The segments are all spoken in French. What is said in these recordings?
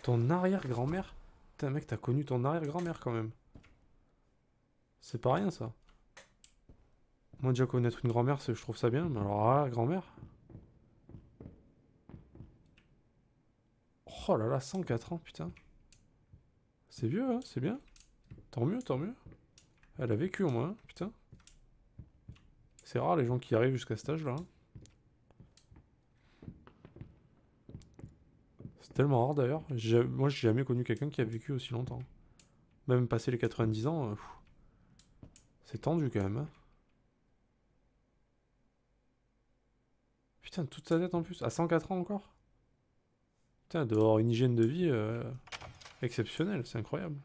Ton arrière-grand-mère? Putain, mec, t'as connu ton arrière-grand-mère quand même. C'est pas rien ça. Moi, déjà connaître une grand-mère, je trouve ça bien, mais alors arrière-grand-mère? Oh là là, 104 ans, putain. C'est vieux, hein, c'est bien. Tant mieux, tant mieux. Elle a vécu au moins, hein, putain. C'est rare les gens qui arrivent jusqu'à cet âge-là, hein. C'est tellement rare d'ailleurs. Moi, j'ai jamais connu quelqu'un qui a vécu aussi longtemps. Même passé les 90 ans, c'est tendu quand même, hein. Putain, toute sa tête en plus. À 104 ans encore? Putain, elle doit avoir une hygiène de vie exceptionnelle, c'est incroyable.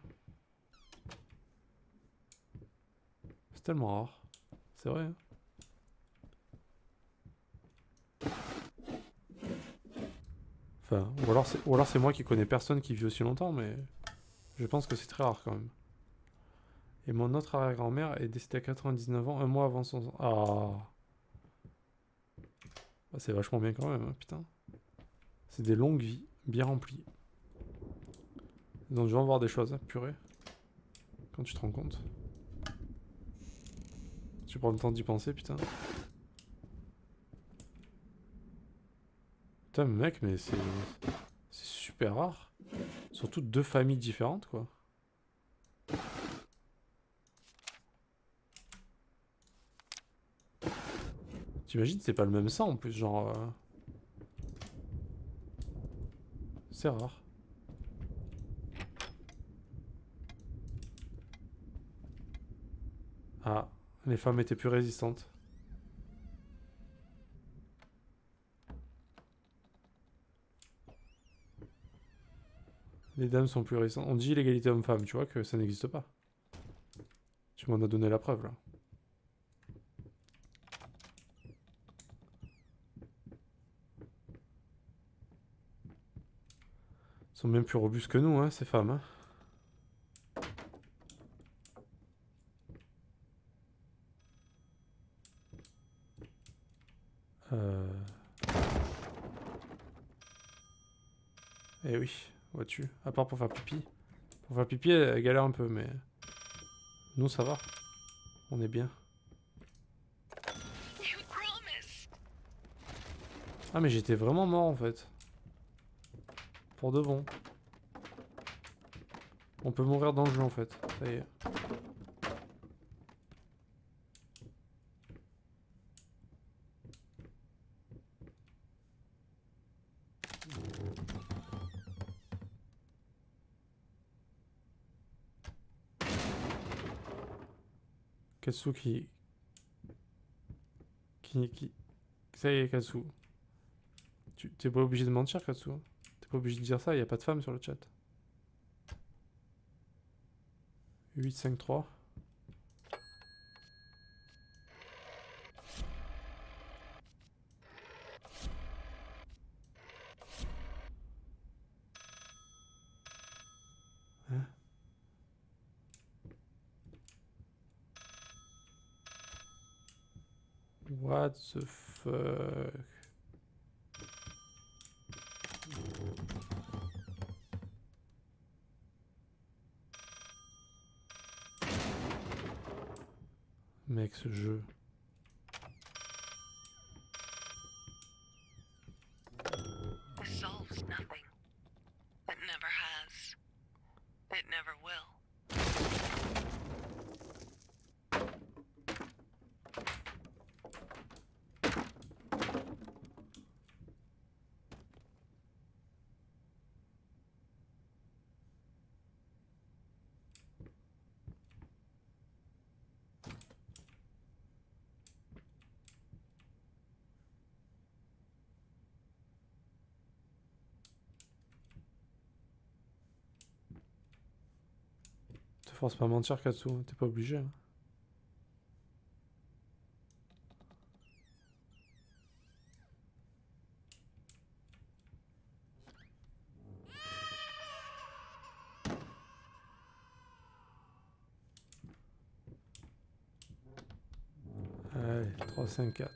C'est tellement rare. C'est vrai, hein. Enfin, ou alors c'est moi qui connais personne qui vit aussi longtemps, mais je pense que c'est très rare quand même. Et mon autre arrière-grand-mère est décédée à 99 ans, un mois avant son... Ah, bah, c'est vachement bien quand même, hein, putain. C'est des longues vies, bien remplies. Donc je vais en voir des choses, hein, purée. Quand tu te rends compte. Tu prends le temps d'y penser, putain. Putain, mec, mais c'est super rare. Surtout deux familles différentes, quoi. T'imagines, c'est pas le même sang en plus, genre... C'est rare. Ah, les femmes étaient plus résistantes. Les dames sont plus résistantes. On dit l'égalité homme-femme, tu vois que ça n'existe pas. Tu m'en as donné la preuve, là. Elles sont même plus robustes que nous, hein, ces femmes, hein. Euh... Eh oui, vois-tu. À part pour faire pipi. Pour faire pipi, elle galère un peu, mais... Nous, ça va. On est bien. Ah, mais j'étais vraiment mort, en fait. Pour de bon. On peut mourir dans le jeu, en fait. Ça y est. Katsu qui... Ça y est, Katsu. T'es pas obligé de mentir, Katsu. T'es pas obligé de dire ça, y a pas de femme sur le chat. 853. Hein? What the fuck? Mec, ce jeu. This solves nothing. It never has. It never will. Te force pas à mentir, Katsu. T'es pas obligé, hein. Allez, 3, 5, 4.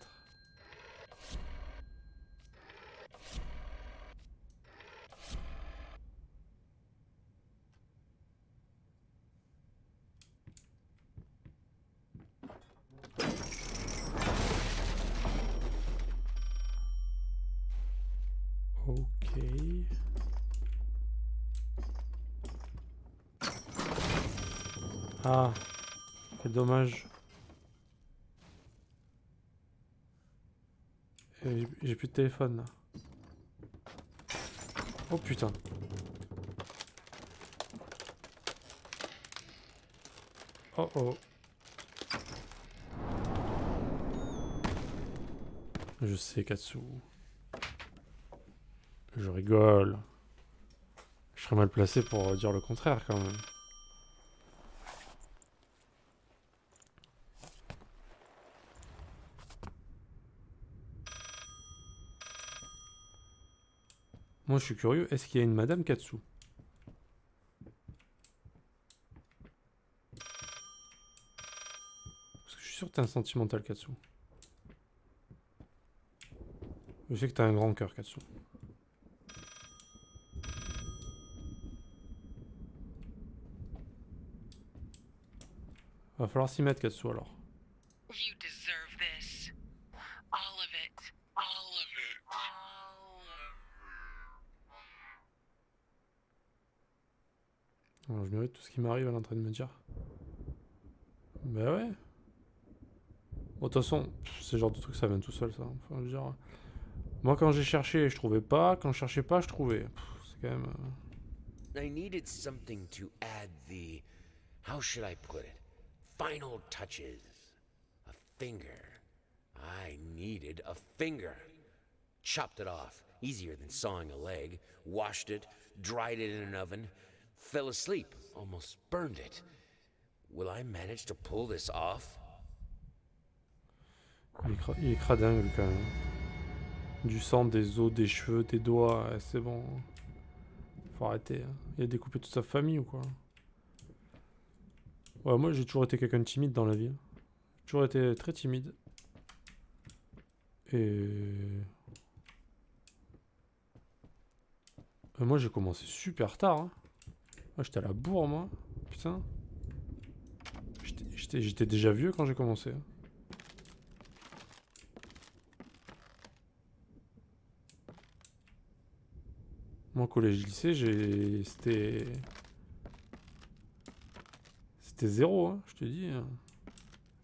Ah, quel dommage. J'ai plus de téléphone là. Oh putain. Oh oh. Je sais, Katsu. Je rigole. Je serais mal placé pour dire le contraire quand même. Moi je suis curieux, est-ce qu'il y a une Madame Katsu? Parce que je suis sûr que t'es un sentimental, Katsu. Je sais que t'as un grand cœur, Katsu. Va falloir s'y mettre, Katsu, alors. You deserve this. All of it. All of it. All of Alors, je mérite tout ce qui m'arrive, elle est en train de me dire. Bah ouais. Bon, de toute façon, c'est le genre de truc, ça vient tout seul, ça. Enfin, je veux dire... Moi, quand j'ai cherché, je trouvais pas. Quand je cherchais pas, je trouvais. C'est quand même... I needed something to add the, how should I put it, final touches. A finger. I needed a finger. Chopped it off, easier than sawing a leg, washed it, dried it in an oven, fell asleep, almost burned it. Will I manage to pull this off? Il est cradingue, lui, quand même. Du sang, des os, des cheveux, des doigts, c'est bon. Faut arrêter. Hein. Il a découpé toute sa famille ou quoi? Ouais, moi j'ai toujours été quelqu'un de timide dans la vie. J'ai toujours été très timide. Et... moi j'ai commencé super tard. Hein. Moi j'étais à la bourre, moi. Putain. J'étais déjà vieux quand j'ai commencé. Hein. Moi, collège-lycée, c'était 0, hein, je te dis. Hein.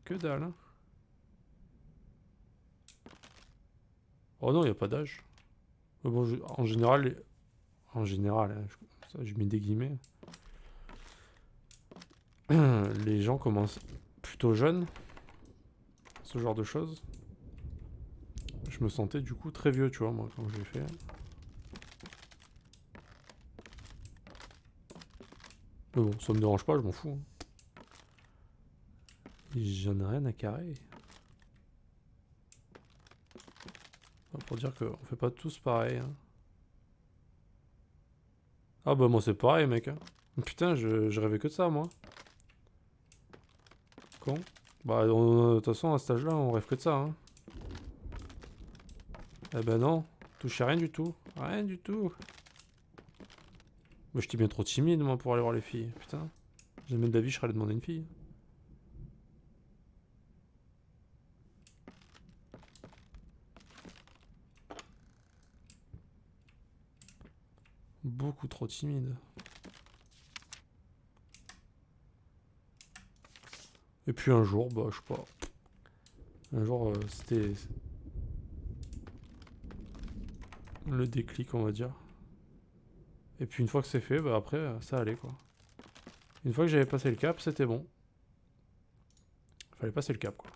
Que dalle. Hein. Oh non, il n'y a pas d'âge. Bon, en général, hein, je mets des guillemets. Les gens commencent plutôt jeunes. Ce genre de choses. Je me sentais du coup très vieux, tu vois, moi, quand j'ai fait. Mais bon, ça me dérange pas, je m'en fous. Hein. J'en ai rien à carrer. Pour dire qu'on fait pas tous pareil. Hein. Ah bah moi c'est pareil, mec. Hein. Putain, je rêvais que de ça, moi. Con. Bah de toute façon, à cet âge-là, on rêve que de ça. Hein. Eh ben non, touchez rien du tout. Rien du tout. Moi j'étais bien trop timide, moi, pour aller voir les filles. Putain. Jamais de la vie, je serais allé demander une fille. Beaucoup trop timide. Et puis un jour, bah je sais pas. Un jour, c'était le déclic, on va dire. Et puis une fois que c'est fait, bah après, ça allait quoi. Une fois que j'avais passé le cap, c'était bon. Fallait passer le cap quoi.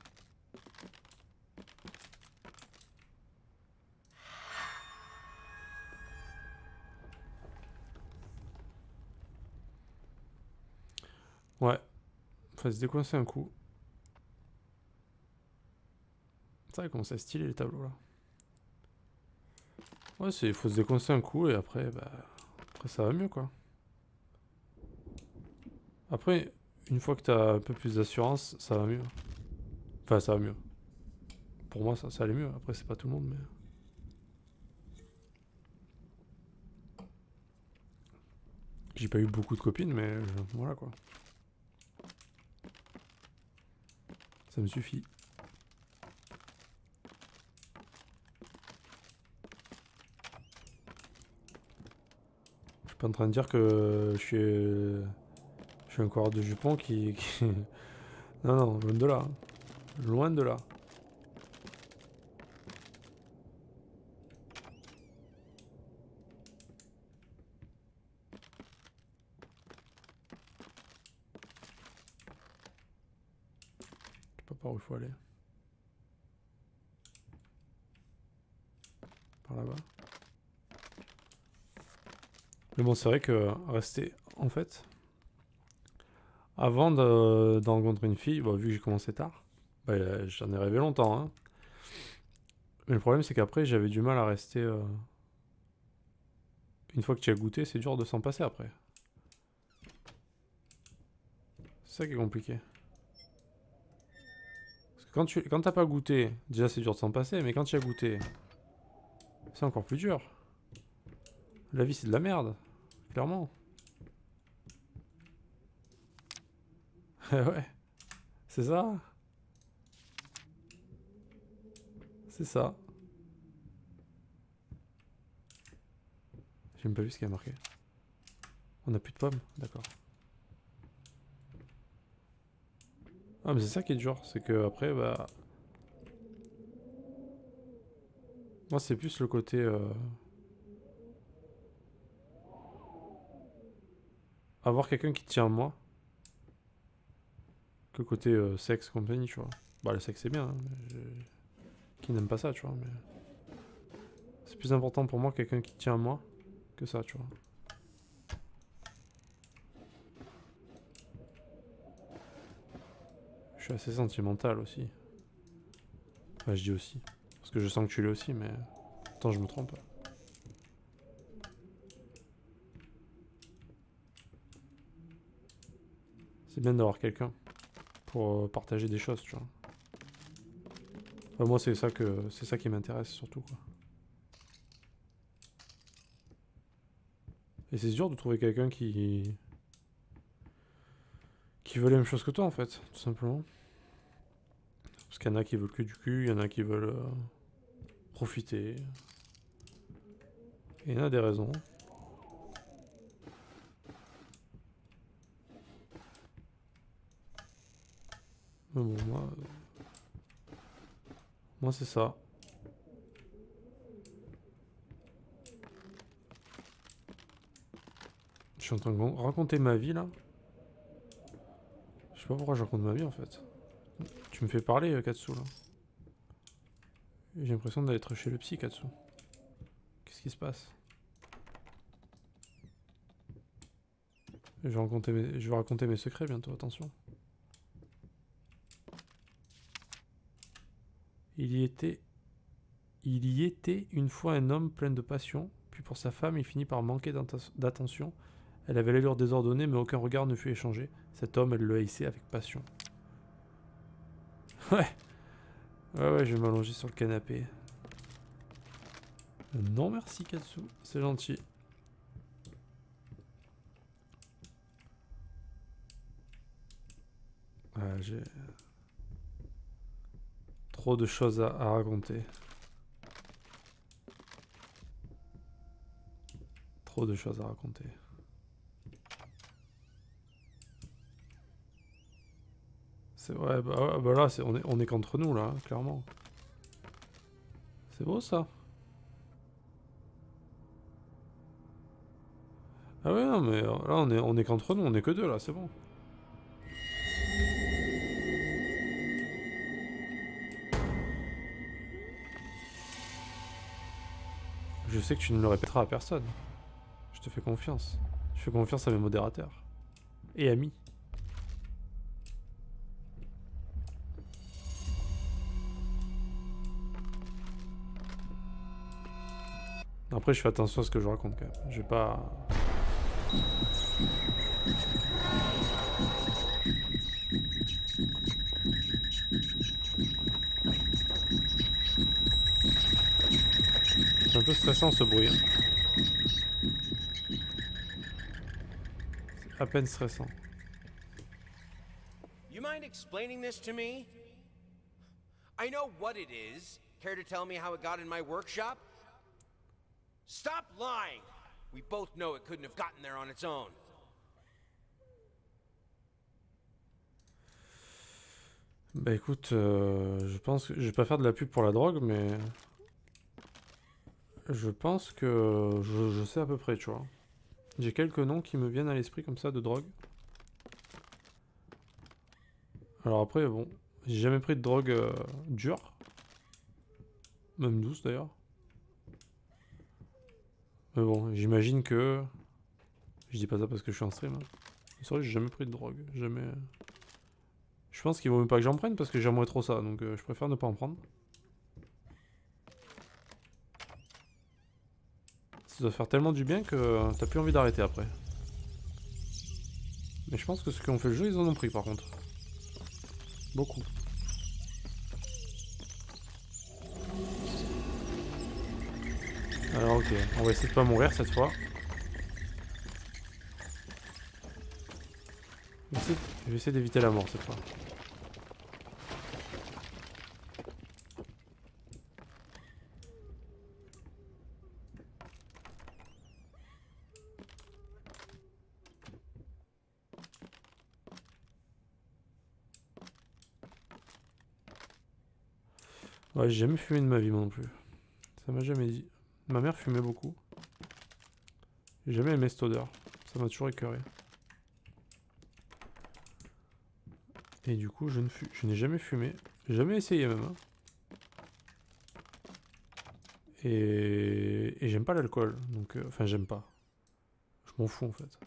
Ouais. Faut se décoincer un coup. Ça va commencer à styler les tableaux là. Ouais, faut se décoincer un coup et après, bah... Après ça va mieux quoi. Après, une fois que t'as un peu plus d'assurance, ça va mieux. Enfin, ça va mieux. Pour moi, ça allait mieux. Après, c'est pas tout le monde, mais... J'ai pas eu beaucoup de copines, mais voilà quoi. Ça me suffit. Je suis pas en train de dire que je Je suis un coureur de jupons qui... Non, non, loin de là. Hein. Loin de là. Je sais pas par où il faut aller. Par là-bas. Mais bon, c'est vrai que rester... En fait... Avant de rencontrer une fille, bah, vu que j'ai commencé tard, bah, j'en ai rêvé longtemps. Hein. Mais le problème, c'est qu'après, j'avais du mal à rester... Une fois que tu as goûté, c'est dur de s'en passer après. C'est ça qui est compliqué. Parce que quand t'as pas goûté, déjà c'est dur de s'en passer, mais quand tu as goûté, c'est encore plus dur. La vie, c'est de la merde. Clairement. Ouais. C'est ça. C'est ça. J'ai même pas vu ce qu'il y a marqué. On a plus de pommes, d'accord. Ah mais c'est ça qui est dur, c'est que après bah... Moi c'est plus le côté... Avoir quelqu'un qui tient à moi. Que le côté sexe, compagnie, tu vois. Bah le sexe c'est bien, hein, mais qui n'aime pas ça, tu vois, mais... C'est plus important pour moi quelqu'un qui tient à moi que ça, tu vois. Je suis assez sentimental aussi. Enfin, je dis aussi. Parce que je sens que tu l'es aussi, mais... Attends, je me trompe. C'est bien d'avoir quelqu'un pour partager des choses, tu vois. Enfin, moi, c'est ça qui m'intéresse surtout, quoi. Et c'est dur de trouver quelqu'un qui veut la même chose que toi, en fait, tout simplement. Parce qu'il y en a qui veulent que du cul, il y en a qui veulent profiter. Et il y en a des raisons. Mais bon, moi c'est ça. Je suis en train de raconter ma vie, là. Je sais pas pourquoi je raconte ma vie, en fait. Tu me fais parler, Katsu, là. J'ai l'impression d'être chez le psy, Katsu. Qu'est-ce qui se passe? Je vais raconter mes secrets bientôt, attention. Il y était une fois un homme plein de passion, puis pour sa femme, il finit par manquer d'attention. Elle avait l'allure désordonnée, mais aucun regard ne fut échangé. Cet homme, elle le haïssait avec passion. Ouais. Ouais, je vais m'allonger sur le canapé. Non merci Katsu, c'est gentil. J'ai trop de choses à raconter. Trop de choses à raconter. Ouais, bah là, on est qu'entre nous, là, hein, clairement. C'est beau, ça. Ah ouais, non, mais là, on est qu'entre nous, on est que deux, là, c'est bon. Je sais que tu ne le répéteras à personne. Je te fais confiance. Je fais confiance à mes modérateurs. Et amis. Après, je fais attention à ce que je raconte, quand même. Je vais pas... C'est un peu stressant, ce bruit. Hein. C'est à peine stressant. You mind explaining this to me? I know what it is. Care to tell me how it got in my workshop? Stop lying! We both know it couldn't have gotten there on its own. Bah écoute, je pense que je vais pas faire de la pub pour la drogue, mais je pense que je sais à peu près, tu vois. J'ai quelques noms qui me viennent à l'esprit comme ça de drogue. Alors après, bon, j'ai jamais pris de drogue dure, même douce d'ailleurs. Mais bon, j'imagine que... Je dis pas ça parce que je suis en stream. Hein. C'est vrai, j'ai jamais pris de drogue, jamais... Je pense qu'il vaut mieux pas que j'en prenne parce que j'aimerais trop ça, donc je préfère ne pas en prendre. Ça doit faire tellement du bien que t'as plus envie d'arrêter après. Mais je pense que ceux qui ont fait le jeu, ils en ont pris par contre. Beaucoup. Alors ok, on va essayer de pas mourir cette fois. Je vais essayer d'éviter la mort cette fois. Ouais, j'ai jamais fumé de ma vie moi non plus. Ça m'a jamais dit. Ma mère fumait beaucoup. J'ai jamais aimé cette odeur. Ça m'a toujours écœuré. Et du coup, je n'ai jamais fumé. J'ai jamais essayé même. Hein. Et j'aime pas l'alcool. Donc, enfin, j'aime pas. Je m'en fous en fait.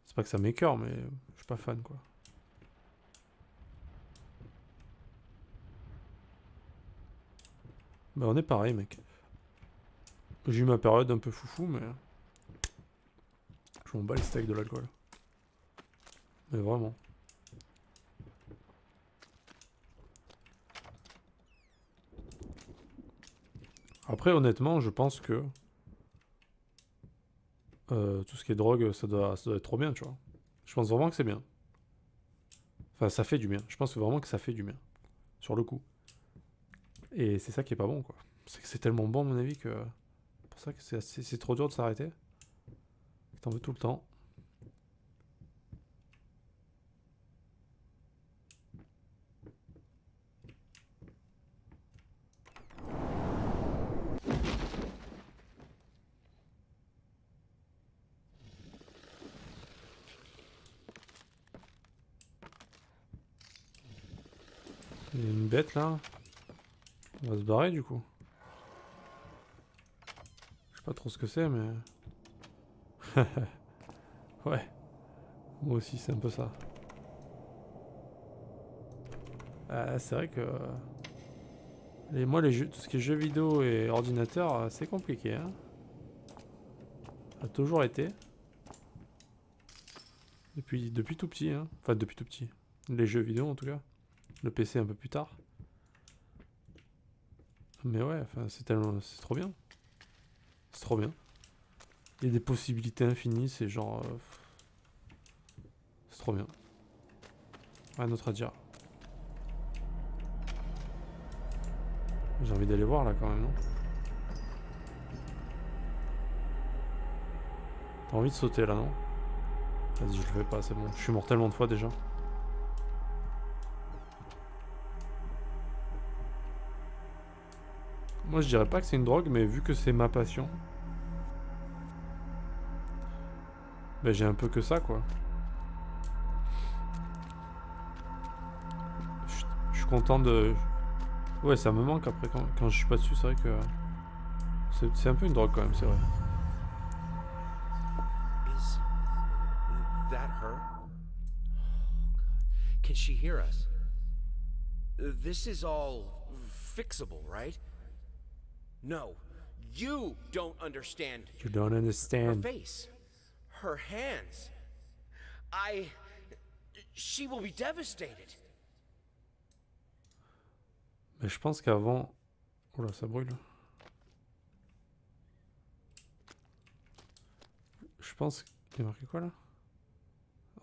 C'est pas que ça m'écœure, mais je suis pas fan quoi. Bah, on est pareil, mec. J'ai eu ma période un peu foufou, mais. Je m'en bats les steaks de l'alcool. Mais vraiment. Après, honnêtement, je pense que tout ce qui est drogue, ça doit être trop bien, tu vois. Je pense vraiment que c'est bien. Enfin, ça fait du bien. Je pense vraiment que ça fait du bien. Sur le coup. Et c'est ça qui est pas bon, quoi. C'est que c'est tellement bon, à mon avis, que... C'est pour ça que c'est trop dur de s'arrêter. T'en veux tout le temps. Il y a une bête, là. On va se barrer, du coup. Je sais pas trop ce que c'est, mais... Ouais. Moi aussi, c'est un peu ça. C'est vrai que... moi, les jeux, tout ce qui est jeux vidéo et ordinateur, c'est compliqué, hein. Ça a toujours été. Depuis tout petit, hein. Enfin, depuis tout petit. Les jeux vidéo, en tout cas. Le PC un peu plus tard. Mais ouais, enfin, c'est trop bien. C'est trop bien. Il y a des possibilités infinies, c'est genre... c'est trop bien. Rien d'autre à dire. J'ai envie d'aller voir là quand même, non? T'as envie de sauter là, non? Vas-y, je le fais pas, c'est bon. Je suis mort tellement de fois déjà. Moi je dirais pas que c'est une drogue, mais vu que c'est ma passion, ben j'ai un peu que ça quoi. Je suis content de... Ouais, ça me manque après quand je suis pas dessus, c'est vrai que... C'est un peu une drogue quand même, c'est vrai. Is that her? Oh, God. Can she hear us? This is all fixable, right? No, you don't understand. You don't Her understand. face, her hands. She will be devastated. Mais je pense qu'avant... Oula, ça brûle. Je pense... Il y a marqué quoi là?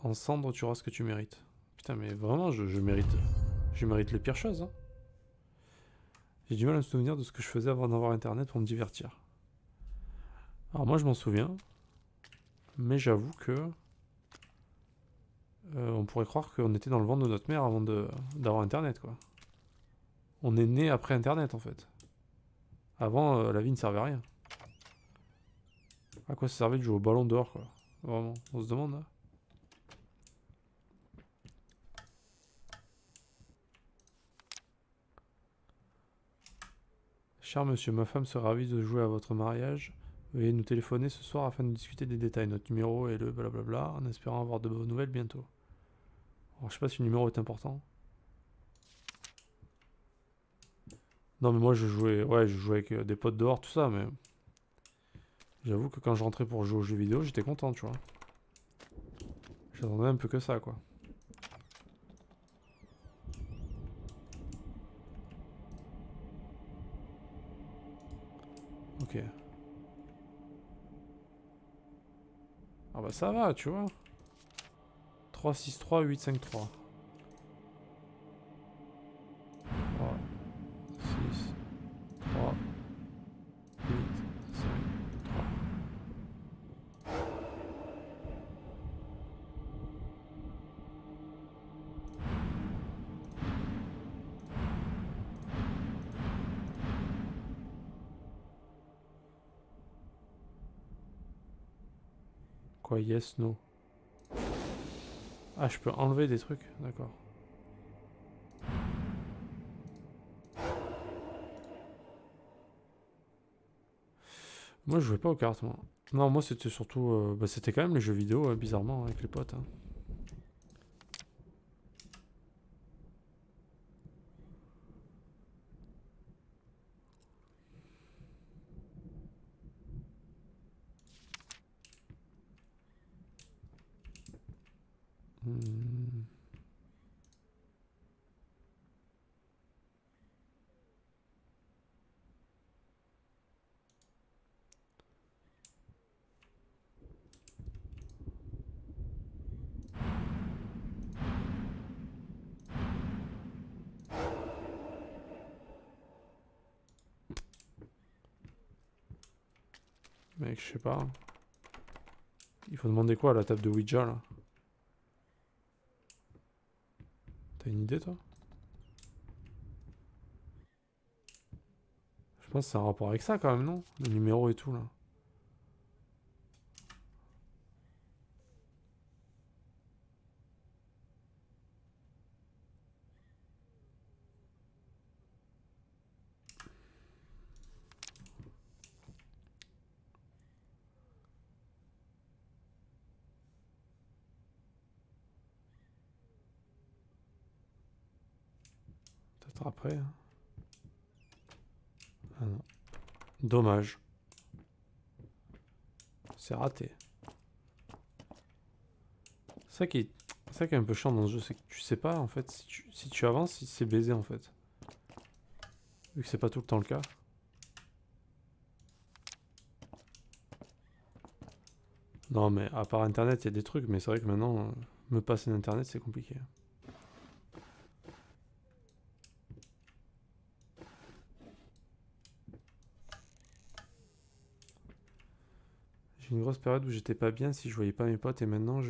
En cendre, tu auras ce que tu mérites. Putain, mais vraiment, je mérite... Je mérite les pires choses, hein. J'ai du mal à me souvenir de ce que je faisais avant d'avoir internet pour me divertir. Alors moi je m'en souviens. Mais j'avoue que... on pourrait croire qu'on était dans le ventre de notre mère avant d'avoir Internet, quoi. On est né après Internet, en fait. Avant, la vie ne servait à rien. À quoi ça servait de jouer au ballon dehors, quoi? Vraiment, on se demande, là. Cher monsieur, ma femme serait ravie de jouer à votre mariage. Veuillez nous téléphoner ce soir afin de discuter des détails. Notre numéro est le blablabla, en espérant avoir de bonnes nouvelles bientôt. Alors, je sais pas si le numéro est important. Non, mais moi, je jouais avec des potes dehors, tout ça, mais... J'avoue que quand je rentrais pour jouer aux jeux vidéo, j'étais content, tu vois. J'attendais un peu que ça, quoi. Ok. Ah bah ça va, tu vois. 3, 6, 3, 8, 5, 3. 3, 6, 3, 8, 5, 3. Quoi, yes, no. Ah, je peux enlever des trucs, d'accord. Moi, je jouais pas aux cartes, moi. Non, moi, c'était surtout... bah, c'était quand même les jeux vidéo, bizarrement, avec les potes. Hein. Hmm. Mec, je sais pas. Il faut demander quoi à la table de Ouija, là? T'as une idée, toi? Je pense que c'est un rapport avec ça, quand même, non? Le numéro et tout, là. Peut-être après. Hein. Ah non. Dommage. C'est raté. C'est ça qui est un peu chiant dans ce jeu, c'est que tu sais pas, en fait, si tu avances, si c'est baisé, en fait. Vu que c'est pas tout le temps le cas. Non, mais à part Internet, il y a des trucs, mais c'est vrai que maintenant, me passer d'Internet, c'est compliqué. J'ai une grosse période où j'étais pas bien si je voyais pas mes potes, et maintenant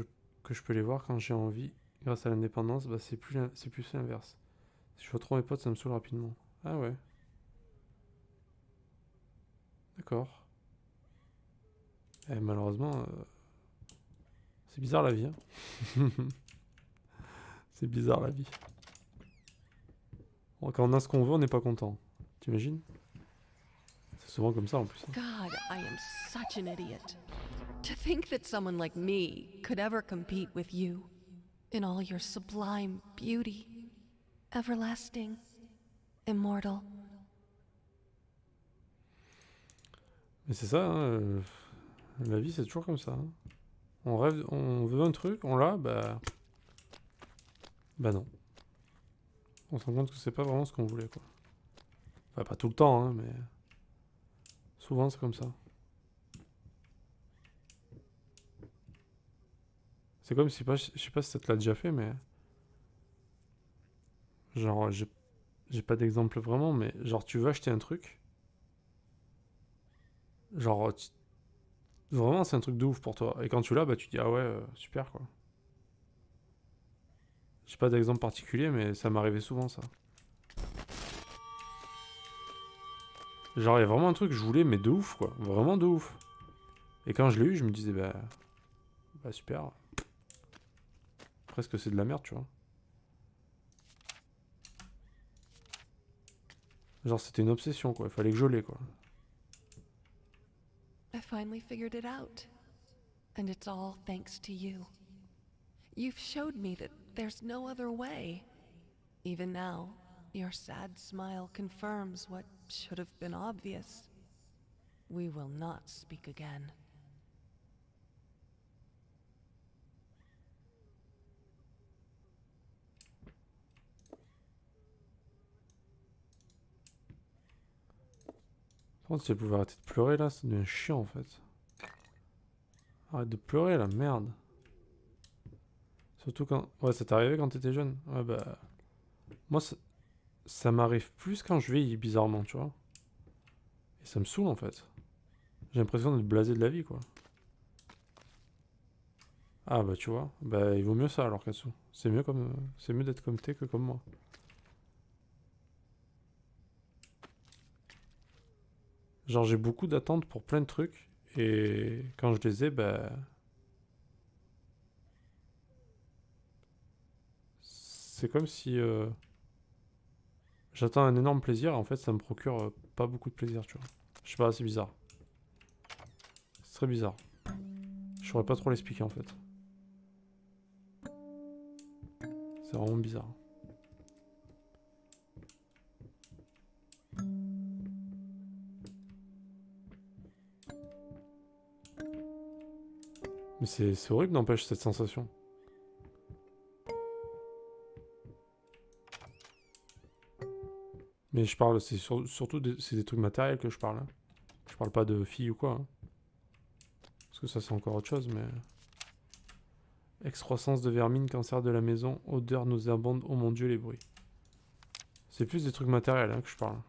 que je peux les voir quand j'ai envie, grâce à l'indépendance, bah c'est plus l'inverse. Si je vois trop mes potes, ça me saoule rapidement. Ah ouais, d'accord. Et malheureusement, c'est bizarre la vie. Hein. C'est bizarre la vie. Bon, quand on a ce qu'on veut, on n'est pas content. T'imagines? C'est souvent comme ça en plus. Hein. God, I am such an idiot. To think that someone like me could ever compete with you in all your sublime beauty, everlasting, immortal. Mais c'est ça, hein, la vie c'est toujours comme ça. Hein. On rêve, on veut un truc, on l'a, bah non. On se rend compte que c'est pas vraiment ce qu'on voulait, quoi. Enfin, pas tout le temps, hein, mais souvent c'est comme ça. C'est comme si, je sais pas si ça te l'a déjà fait, mais genre, j'ai pas d'exemple vraiment, mais genre, tu veux acheter un truc, genre, vraiment c'est un truc de ouf pour toi, et quand tu l'as, bah tu dis, ah ouais, super, quoi. J'ai pas d'exemple particulier, mais ça m'arrivait souvent ça. Genre, il y a vraiment un truc que je voulais, mais de ouf, quoi. Vraiment de ouf. Et quand je l'ai eu, je me disais, bah super. Presque c'est de la merde, tu vois. Genre, c'était une obsession, quoi. Il fallait que je l'ai, quoi. I finally figured it out. And it's all thanks to you. You've showed me that there's no other way. Even now, your sad smile confirms what should have been obvious. We will not speak again. Par contre, si elle pouvait arrêter de pleurer, là, ça devient chiant, en fait. Arrête de pleurer, là, merde. Surtout quand... Ouais, ça t'est arrivé quand t'étais jeune? Ouais, bah... Moi, ça m'arrive plus quand je vieillis, bizarrement, tu vois. Et ça me saoule, en fait. J'ai l'impression d'être blasé de la vie, quoi. Ah, bah, tu vois. Bah, il vaut mieux ça, alors, Katsu. C'est mieux comme... C'est mieux d'être comme t'es que comme moi. Genre, j'ai beaucoup d'attentes pour plein de trucs. Et quand je les ai, bah... C'est comme si... J'attends un énorme plaisir, et en fait, ça me procure pas beaucoup de plaisir, tu vois. Je sais pas, c'est bizarre. C'est très bizarre. Je saurais pas trop l'expliquer, en fait. C'est vraiment bizarre. Mais c'est horrible, n'empêche, cette sensation. Mais je parle, c'est surtout c'est des trucs matériels que je parle. Hein. Je parle pas de filles ou quoi. Hein. Parce que ça, c'est encore autre chose, mais... Excroissance de vermine, cancer de la maison, odeur nauséabonde, oh mon dieu, les bruits. C'est plus des trucs matériels hein, que je parle.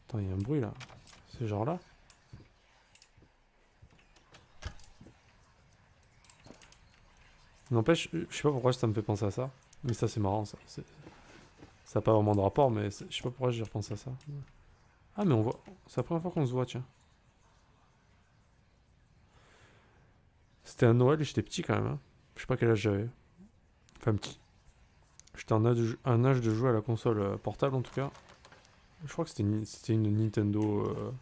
Attends, il y a un bruit là. C'est genre là. N'empêche, je sais pas pourquoi ça me fait penser à ça. Mais ça, c'est marrant ça. Ça n'a pas vraiment de rapport, mais je sais pas pourquoi j'ai repensé à ça. Ah, mais on voit. C'est la première fois qu'on se voit, tiens. C'était un Noël et j'étais petit quand même. Hein. Je sais pas quel âge j'avais. Enfin, petit. J'étais en âge de jouer à la console portable en tout cas. Je crois que c'était une Nintendo.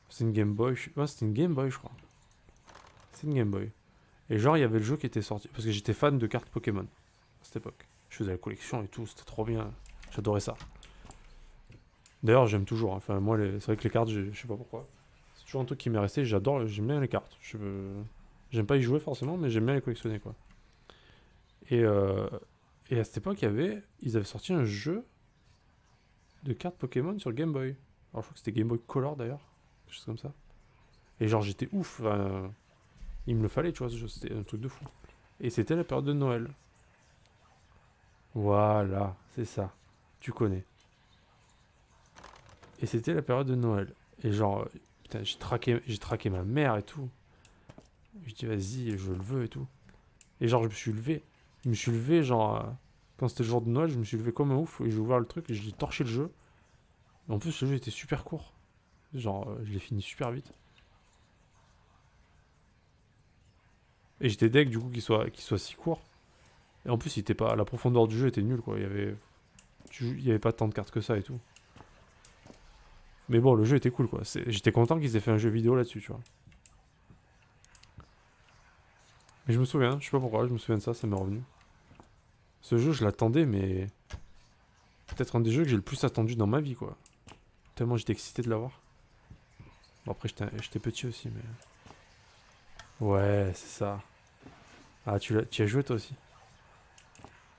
C'est une Game Boy. Ouais, c'était une Game Boy, je crois. C'est une Game Boy. Et genre, il y avait le jeu qui était sorti. Parce que j'étais fan de cartes Pokémon à cette époque. Je faisais la collection et tout, c'était trop bien. J'adorais ça. D'ailleurs, j'aime toujours. Hein. Enfin, moi, c'est vrai que les cartes, je sais pas pourquoi. C'est toujours un truc qui m'est resté. J'aime bien les cartes. J'aime pas y jouer forcément, mais j'aime bien les collectionner, quoi. Et à cette époque, ils avaient sorti un jeu de cartes Pokémon sur Game Boy. Alors, je crois que c'était Game Boy Color d'ailleurs. Quelque chose comme ça. Et genre, j'étais ouf. Il me le fallait, tu vois, ce jeu. C'était un truc de fou. Et c'était la période de Noël. Voilà, c'est ça. Tu connais. Et c'était la période de Noël. Et genre, putain, j'ai traqué ma mère et tout. Je dis, vas-y, je le veux et tout. Et genre, je me suis levé. Je me suis levé, genre, quand c'était le jour de Noël, je me suis levé comme un ouf. Et j'ai ouvert le truc et j'ai torché le jeu. Et en plus, le jeu était super court. Genre, je l'ai fini super vite. Et j'étais deg du coup qu'il soit si court. Et en plus, il était pas, la profondeur du jeu était nulle quoi. Il y avait pas tant de cartes que ça et tout. Mais bon, le jeu était cool quoi. J'étais content qu'ils aient fait un jeu vidéo là-dessus, tu vois. Mais je me souviens, je sais pas pourquoi, je me souviens de ça, ça m'est revenu. Ce jeu, je l'attendais, mais peut-être un des jeux que j'ai le plus attendu dans ma vie quoi. Tellement j'étais excité de l'avoir. Bon après, j'étais petit aussi, mais ouais, c'est ça. Ah, tu as joué toi aussi.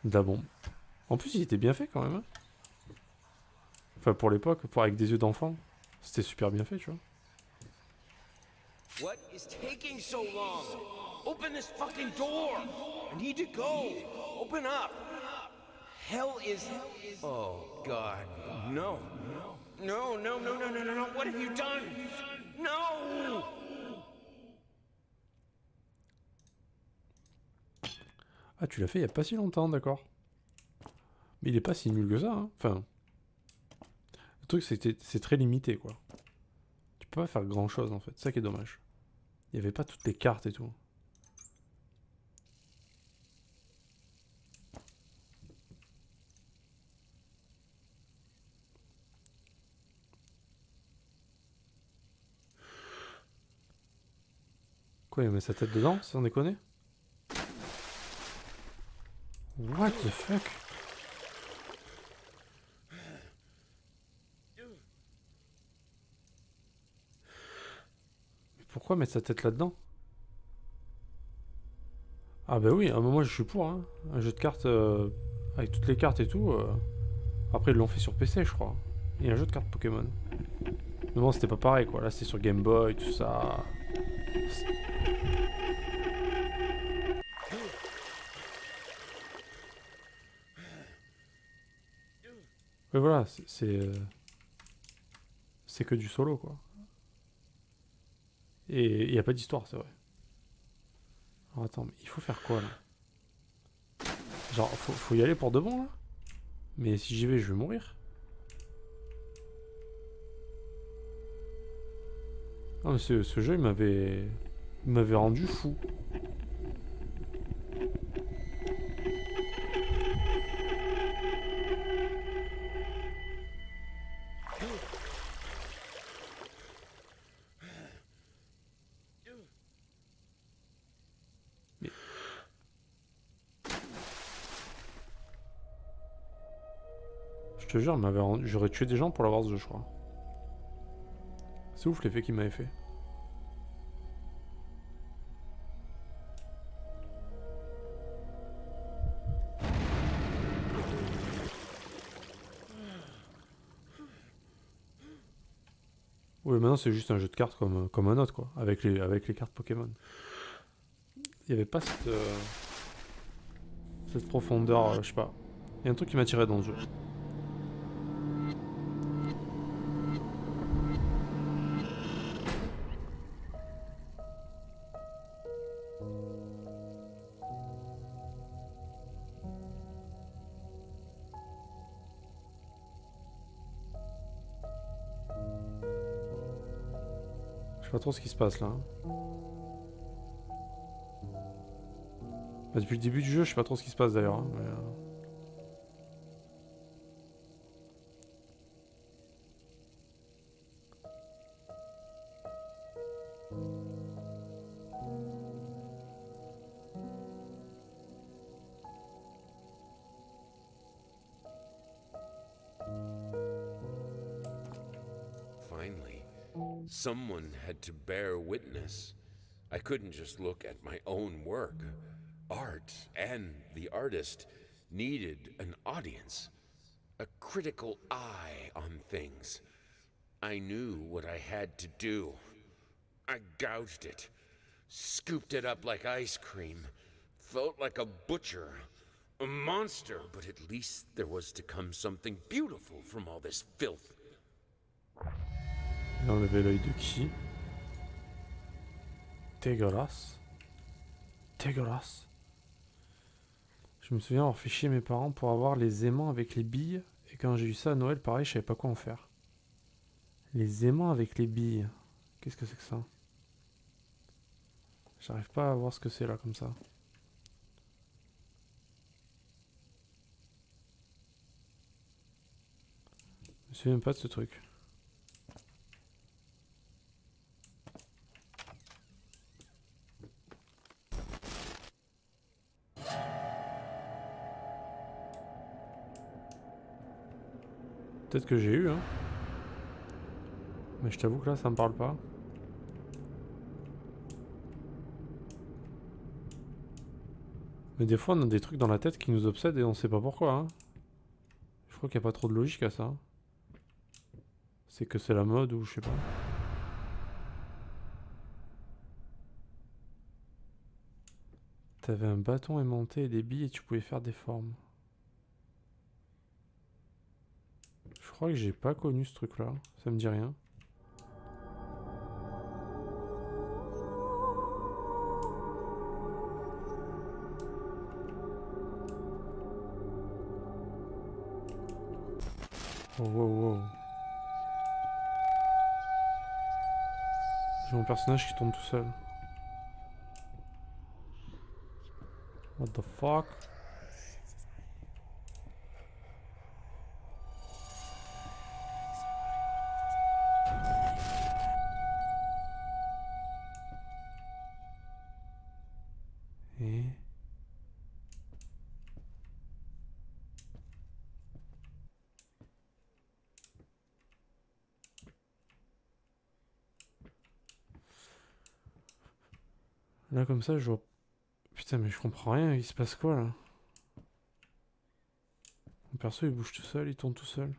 D'abord. En plus, il était bien fait quand même. Hein. Enfin, pour l'époque, avec des yeux d'enfant, c'était super bien fait, tu vois. What is taking so long? Open this fucking door! I need to go! Open up! hell is... Oh, God, no. No, no, no, no, no, no, no. What have you done? No! Ah, tu l'as fait il y a pas si longtemps, d'accord. Mais il est pas si nul que ça, hein. Enfin... Le truc, c'est très limité, quoi. Tu peux pas faire grand chose, en fait. C'est ça qui est dommage. Il y avait pas toutes les cartes et tout. Quoi, il met sa tête dedans, sans déconner? What the fuck? Mais pourquoi mettre sa tête là-dedans? Ah bah oui, moi je suis pour, hein. Un jeu de cartes avec toutes les cartes et tout. Après ils l'ont fait sur PC je crois. Il y a un jeu de cartes Pokémon. Mais bon c'était pas pareil quoi, là c'était sur Game Boy, tout ça. Mais voilà, c'est que du solo quoi. Et il n'y a pas d'histoire, c'est vrai. Alors attends, mais il faut faire quoi là? Genre, faut y aller pour de bon là? Mais si j'y vais, je vais mourir. Non mais ce jeu, il m'avait rendu fou. Mais... Je te jure, j'aurais tué des gens pour l'avoir ce jeu, je crois. C'est ouf l'effet qu'il m'avait fait. Oui, maintenant c'est juste un jeu de cartes comme un autre, quoi. Avec les cartes Pokémon. Il n'y avait pas cette profondeur, je sais pas. Il y a un truc qui m'attirait dans le jeu. Je sais pas trop ce qui se passe là. Hein. Bah, depuis le début du jeu, je sais pas trop ce qui se passe d'ailleurs. Hein, mais, Finally, someone had to bear witness. I couldn't just look at my own work. Art and the artist needed an audience, a critical eye on things. I knew what I had to do. I gouged it, scooped it up like ice cream, felt like a butcher, a monster, but at least there was to come something beautiful from all this filth. il a enlevé l'œil de qui? Dégueulasse. Dégueulasse. Je me souviens avoir fait chier mes parents pour avoir les aimants avec les billes. Et quand j'ai eu ça à Noël, pareil, je savais pas quoi en faire. Les aimants avec les billes. Qu'est-ce que c'est que ça? J'arrive pas à voir ce que c'est là comme ça. Je me souviens pas de ce truc. Peut-être que j'ai eu, hein. Mais je t'avoue que là, ça me parle pas. Mais des fois, on a des trucs dans la tête qui nous obsèdent et on sait pas pourquoi, hein. Je crois qu'il n'y a pas trop de logique à ça. C'est que c'est la mode ou je sais pas. T'avais un bâton aimanté et des billes et tu pouvais faire des formes. crois que j'ai pas connu ce truc là, ça me dit rien. Oh wow wow. J'ai mon personnage qui tombe tout seul. What the fuck? Et... Là comme ça je vois... Putain mais je comprends rien, il se passe quoi là? Mon perso il bouge tout seul, il tourne tout seul.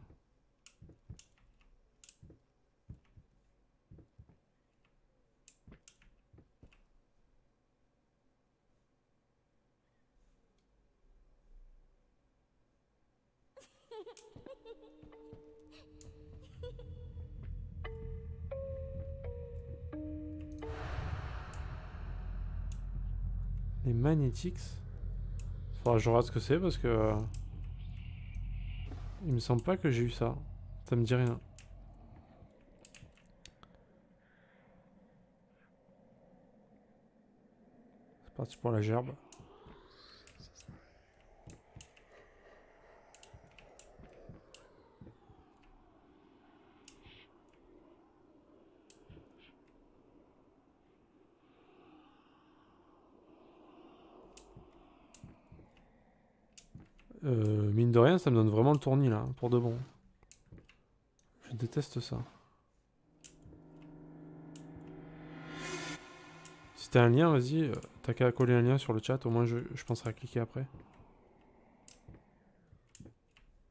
Les Magnetics. Faudra que je regarde ce que c'est parce que... il me semble pas que j'ai eu ça. Ça me dit rien. C'est parti pour la gerbe. Mine de rien, ça me donne vraiment le tournis là, pour de bon. Je déteste ça. Si t'as un lien, vas-y, t'as qu'à coller un lien sur le chat, au moins je penserai à cliquer après.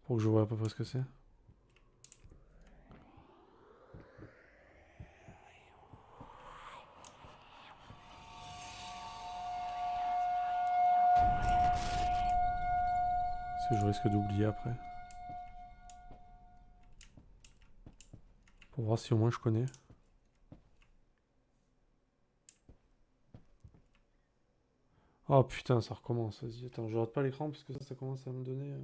Pour que je vois à peu près ce que c'est. Parce que je risque d'oublier après. Pour voir si au moins je connais. Oh putain, ça recommence, vas-y. Attends, je rate pas l'écran parce que ça commence à me donner...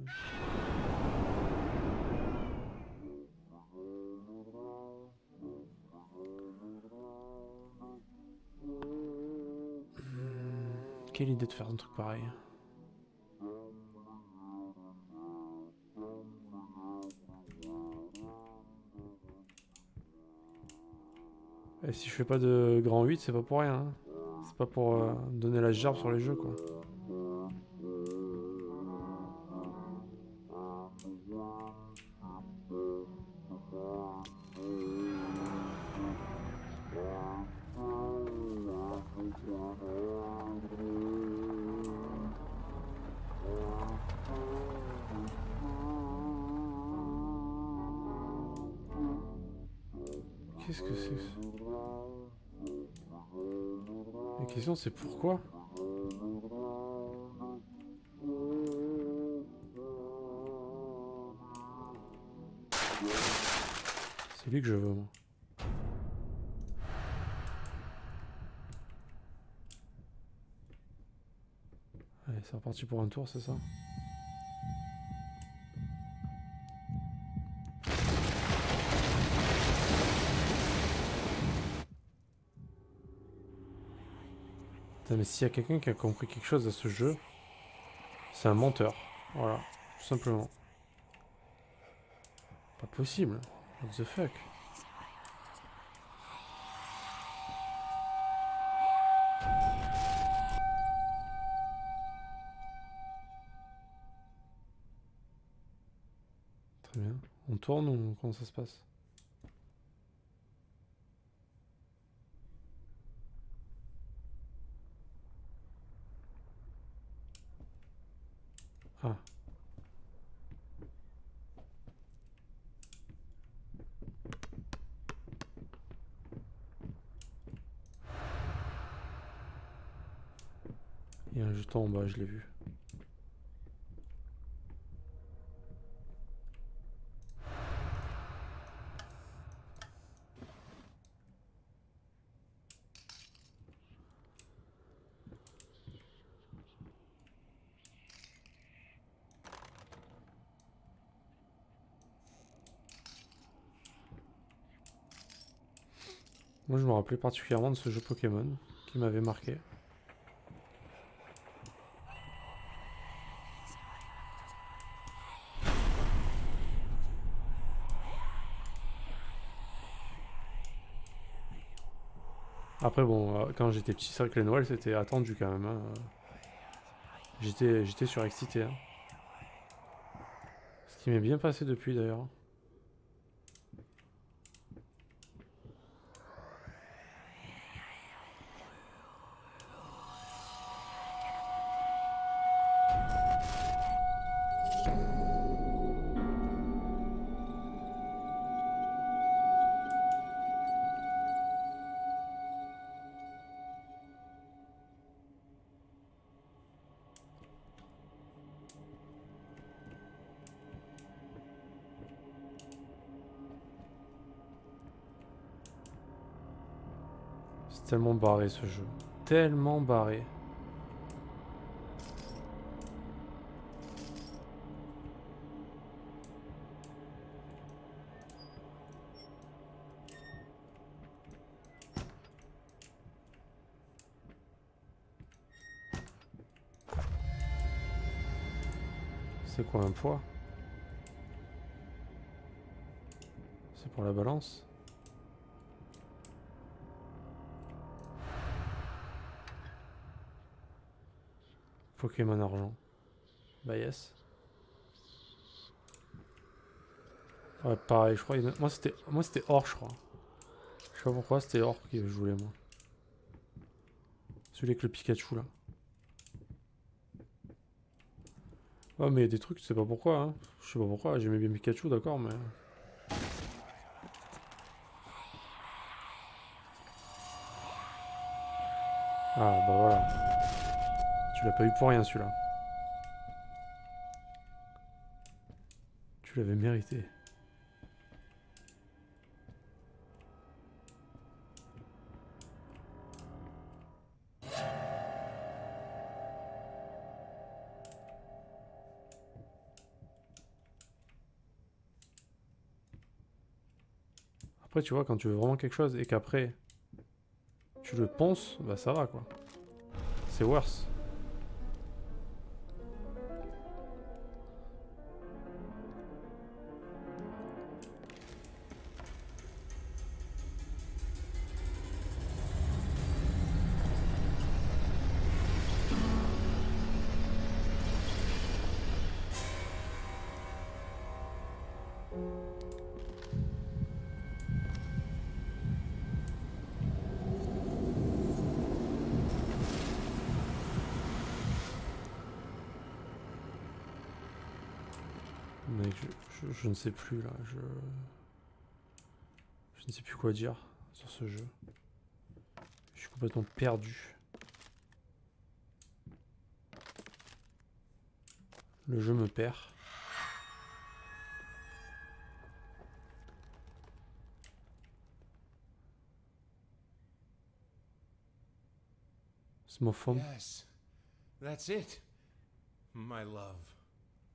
Quelle idée de faire un truc pareil. Et si je fais pas de grand 8, c'est pas pour rien. Hein. C'est pas pour donner la gerbe sur les jeux, quoi. Qu'est-ce que c'est que ça? La question c'est pourquoi? C'est lui que je veux, moi. Allez, c'est reparti pour un tour, c'est ça? Putain, mais s'il y a quelqu'un qui a compris quelque chose à ce jeu, c'est un menteur. Voilà, tout simplement. Pas possible. What the fuck? Très bien. On tourne ou comment ça se passe? Ah. Il y a un jeton en bas, je l'ai vu. Moi je me rappelais particulièrement de ce jeu Pokémon qui m'avait marqué. Après bon, quand j'étais petit, c'est vrai que les Noël c'était attendu quand même. Hein. J'étais surexcité. Hein. Ce qui m'est bien passé depuis d'ailleurs. C'est tellement barré ce jeu. Tellement barré. C'est quoi un poids? C'est pour la balance? Pokémon argent. Bah yes. Ouais pareil je crois. Moi c'était or je crois. Je sais pas pourquoi c'était or que je voulais moi. Celui avec le Pikachu là. Ouais mais il y a des trucs, je sais pas pourquoi hein. Je sais pas pourquoi, j'aimais bien Pikachu d'accord mais... Ah bah voilà. Tu l'as pas eu pour rien celui-là. Tu l'avais mérité. Après tu vois quand tu veux vraiment quelque chose et qu'après tu le ponces, bah ça va quoi. C'est worse. Mec, je ne sais plus là, je ne sais plus quoi dire sur ce jeu. Je suis complètement perdu. Le jeu me perd. Smophone. Yes, that's it, my love.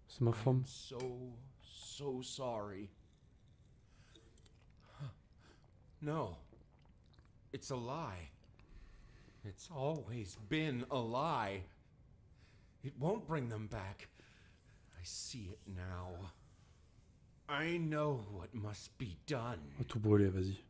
Smophone. So sorry. No, it's a lie. It's always been a lie. It won't bring them back. I see it now. I know what must be done. On va tout brûler, vas-y.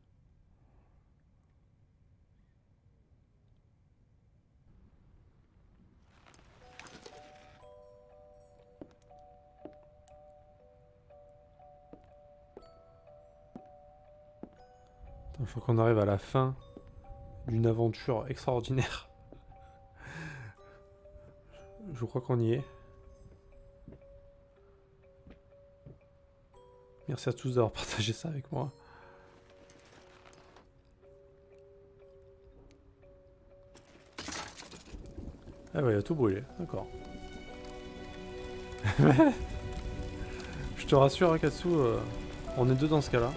Attends, je crois qu'on arrive à la fin d'une aventure extraordinaire. Je crois qu'on y est. Merci à tous d'avoir partagé ça avec moi. Ah ouais, il a tout brûlé, d'accord. Je te rassure, hein, Katsu, on est deux dans ce cas-là.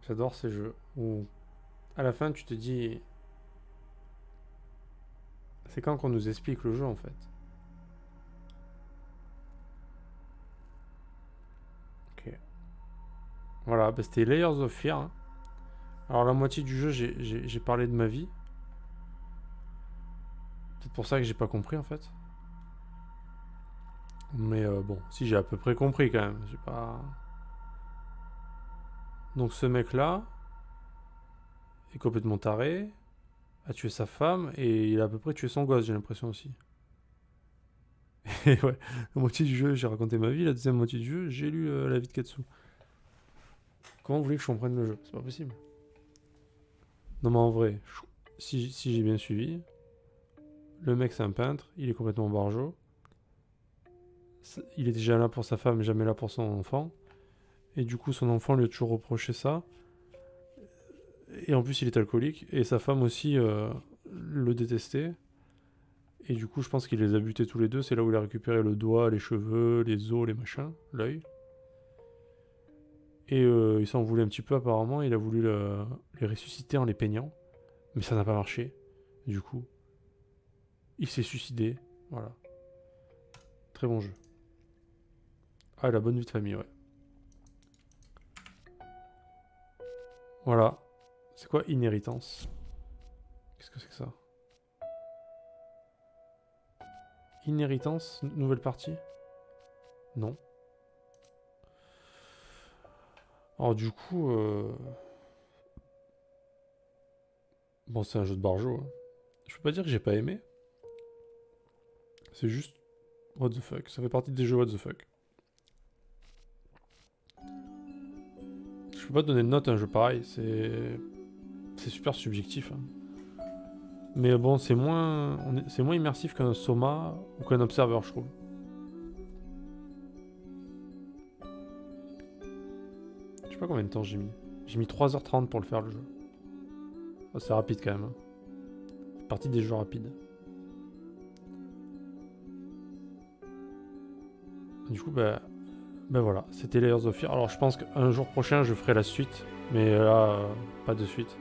J'adore ces jeux où à la fin tu te dis c'est quand qu'on nous explique le jeu en fait. Ok. Voilà, bah, c'était Layers of Fear. Hein. Alors la moitié du jeu j'ai parlé de ma vie. Peut-être pour ça que j'ai pas compris en fait. Mais bon, si j'ai à peu près compris quand même. J'ai pas. Donc ce mec là est complètement taré, a tué sa femme et il a à peu près tué son gosse, j'ai l'impression aussi. Et ouais, la moitié du jeu j'ai raconté ma vie, la deuxième moitié du jeu j'ai lu la vie de Katsu. Comment vous voulez que je comprenne le jeu? C'est pas possible. Non mais en vrai, si j'ai bien suivi, le mec c'est un peintre, il est complètement barjot. Il est déjà là pour sa femme, jamais là pour son enfant. Et du coup son enfant lui a toujours reproché ça. Et en plus il est alcoolique. Et sa femme aussi le détestait. Et du coup je pense qu'il les a butés tous les deux. C'est là où il a récupéré le doigt, les cheveux, les os, les machins, l'œil. Et il s'en voulait un petit peu apparemment. Il a voulu les ressusciter en les peignant. Mais ça n'a pas marché. Du coup, il s'est suicidé. Voilà. Très bon jeu. Ah, la bonne vie de famille, ouais. Voilà. C'est quoi Inheritance? Qu'est-ce que c'est que ça? Inheritance, nouvelle partie? Non. Alors du coup... Bon, c'est un jeu de barjo. Hein. Je peux pas dire que j'ai pas aimé. C'est juste... What the fuck. Ça fait partie des jeux what the fuck. Je peux pas donner de note à un jeu pareil. C'est super subjectif. Hein. Mais bon, c'est moins immersif qu'un Soma ou qu'un Observer, je trouve. Je sais pas combien de temps j'ai mis. J'ai mis 3h30 pour le faire, le jeu. Oh, c'est rapide quand même. Hein. C'est partie des jeux rapides. Du coup, ben voilà. C'était Layers of Fear. Alors, je pense qu'un jour prochain, je ferai la suite. Mais là, pas de suite.